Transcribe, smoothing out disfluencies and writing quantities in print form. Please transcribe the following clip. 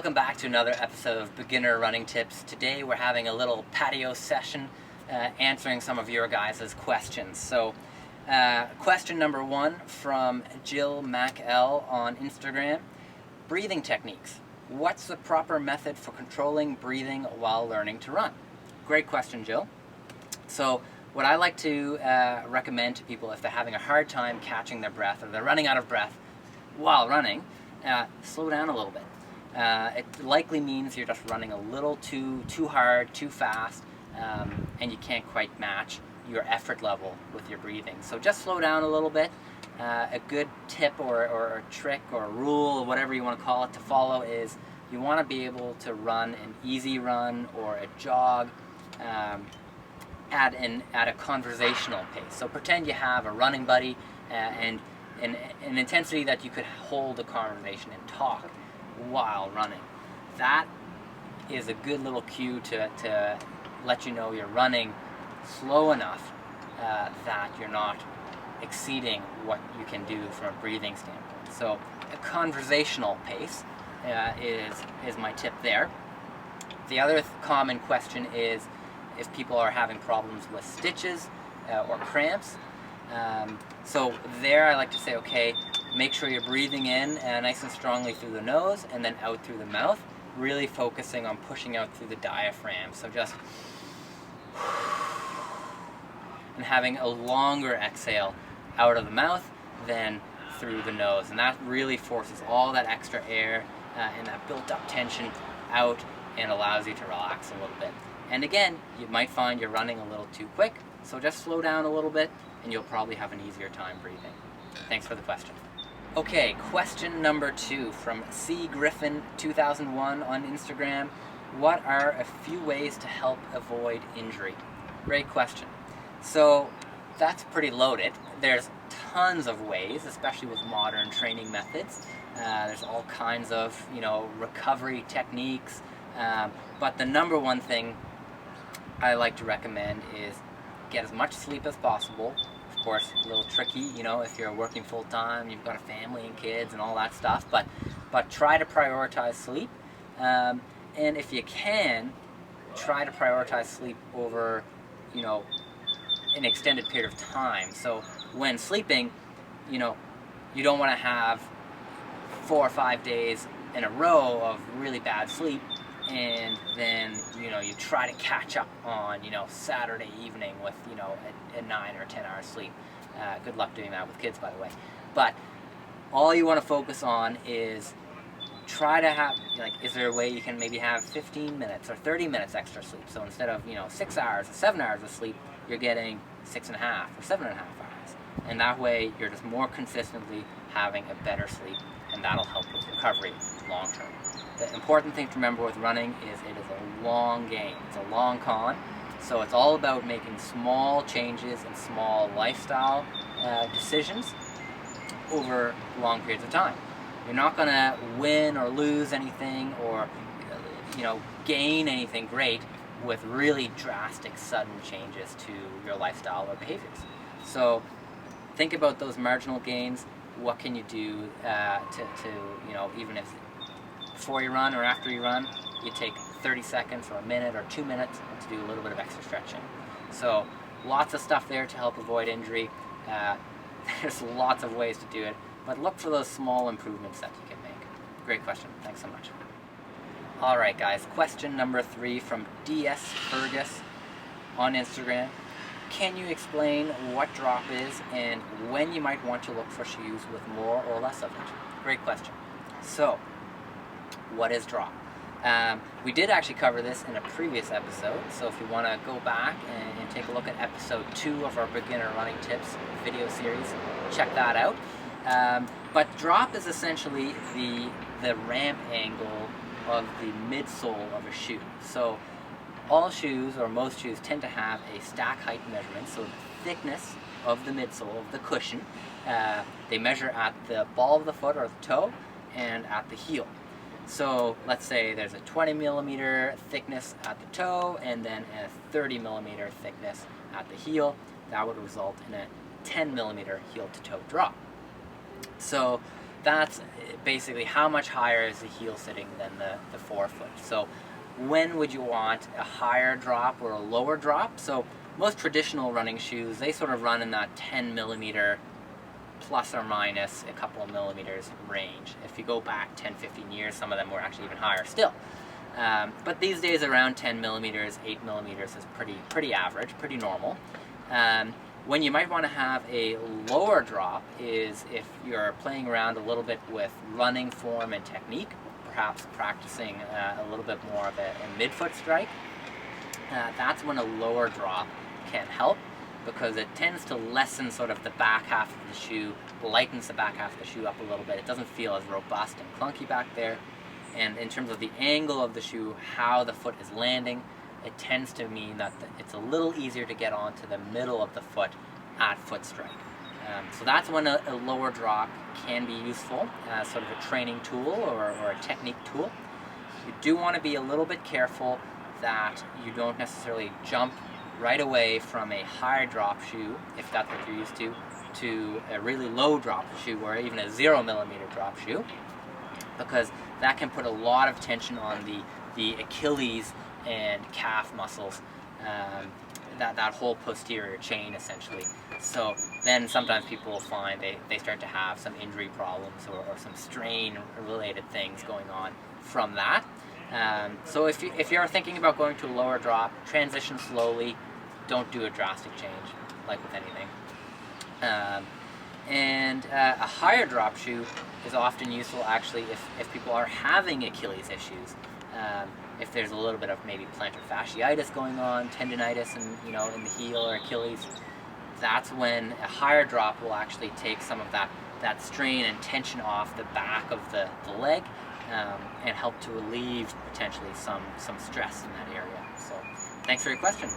Welcome back to another episode of Beginner Running Tips. Today we're having a little patio session answering some of your guys' questions. So question number one from Jill MacL on Instagram. Breathing techniques. What's the proper method for controlling breathing while learning to run? Great question, Jill. So what I like to recommend to people if they're having a hard time catching their breath or they're running out of breath while running, slow down a little bit. It likely means you're just running a little too hard, too fast, and you can't quite match your effort level with your breathing. So just slow down a little bit. A good tip or a trick or a rule, whatever you want to call it, to follow is you want to be able to run an easy run or a jog at a conversational pace. So pretend you have a running buddy and an intensity that you could hold a conversation and talk while running. That is a good little cue to let you know you're running slow enough that you're not exceeding what you can do from a breathing standpoint. So a conversational pace is my tip there. The other common question is if people are having problems with stitches or cramps. So there I like to say, okay, make sure you're breathing in nice and strongly through the nose and then out through the mouth, really focusing on pushing out through the diaphragm. So just and having a longer exhale out of the mouth than through the nose. And that really forces all that extra air and that built up tension out and allows you to relax a little bit. And again, you might find you're running a little too quick, so just slow down a little bit and you'll probably have an easier time breathing. Thanks for the question. Okay, question number 2 from C. Griffin 2001 on Instagram. What are a few ways to help avoid injury? Great question. So that's pretty loaded. There's tons of ways, especially with modern training methods. There's all kinds of, recovery techniques. But the number one thing I like to recommend is get as much sleep as possible. Of course, a little tricky, if you're working full time, you've got a family and kids and all that stuff, but try to prioritize sleep. And if you can, try to prioritize sleep over, an extended period of time. So when sleeping, you don't want to have 4 or 5 days in a row of really bad sleep, and then you try to catch up on Saturday evening with a 9 or 10 hour sleep. Good luck doing that with kids, by the way. But all you want to focus on is try to have, is there a way you can maybe have 15 minutes or 30 minutes extra sleep? So instead of 6 hours or 7 hours of sleep, you're getting 6.5 or 7.5 hours, and that way you're just more consistently having a better sleep, and that'll help with recovery long term. The important thing to remember with running is it is a long game. It's a long con. So it's all about making small changes and small lifestyle decisions over long periods of time. You're not going to win or lose anything or gain anything great with really drastic sudden changes to your lifestyle or behaviors. So think about those marginal gains. What can you do to even if before you run or after you run, you take 30 seconds or a minute or 2 minutes to do a little bit of extra stretching. So lots of stuff there to help avoid injury. There's lots of ways to do it, but look for those small improvements that you can make. Great question. Thanks so much. All right, guys. Question number 3 from DS Fergus on Instagram. Can you explain what drop is and when you might want to look for shoes with more or less of it? Great question. So, what is drop? We did actually cover this in a previous episode, so if you want to go back and take a look at episode 2 of our Beginner Running Tips video series, check that out. But drop is essentially the ramp angle of the midsole of a shoe. So all shoes, or most shoes, tend to have a stack height measurement, so the thickness of the midsole, of the cushion, they measure at the ball of the foot or the toe and at the heel. So let's say there's a 20 millimeter thickness at the toe and then a 30 millimeter thickness at the heel. That would result in a 10 millimeter heel to toe drop. So that's basically how much higher is the heel sitting than the forefoot. So when would you want a higher drop or a lower drop? So most traditional running shoes, they sort of run in that 10 millimeter plus or minus a couple of millimeters range. If you go back 10-15 years, some of them were actually even higher still. But these days around 10 millimeters, 8 millimeters is pretty average, pretty normal. When you might want to have a lower drop is if you're playing around a little bit with running form and technique, perhaps practicing a little bit more of a midfoot strike. That's when a lower drop can help, because it tends to lessen sort of the back half of the shoe, lightens the back half of the shoe up a little bit. It doesn't feel as robust and clunky back there. And in terms of the angle of the shoe, how the foot is landing, it tends to mean that it's a little easier to get onto the middle of the foot at foot strike. So that's when a lower drop can be useful as sort of a training tool or a technique tool. You do want to be a little bit careful that you don't necessarily jump right away from a higher drop shoe, if that's what you're used to a really low drop shoe or even a 0 millimeter drop shoe, because that can put a lot of tension on the Achilles and calf muscles, that whole posterior chain essentially. So then sometimes people will find they start to have some injury problems or some strain related things going on from that. So if you're thinking about going to a lower drop, transition slowly, don't do a drastic change like with anything. And a higher drop shoe is often useful actually if people are having Achilles issues. If there's a little bit of maybe plantar fasciitis going on, tendinitis in the heel or Achilles, that's when a higher drop will actually take some of that strain and tension off the back of the leg, and help to relieve potentially some stress in that area. So thanks for your question.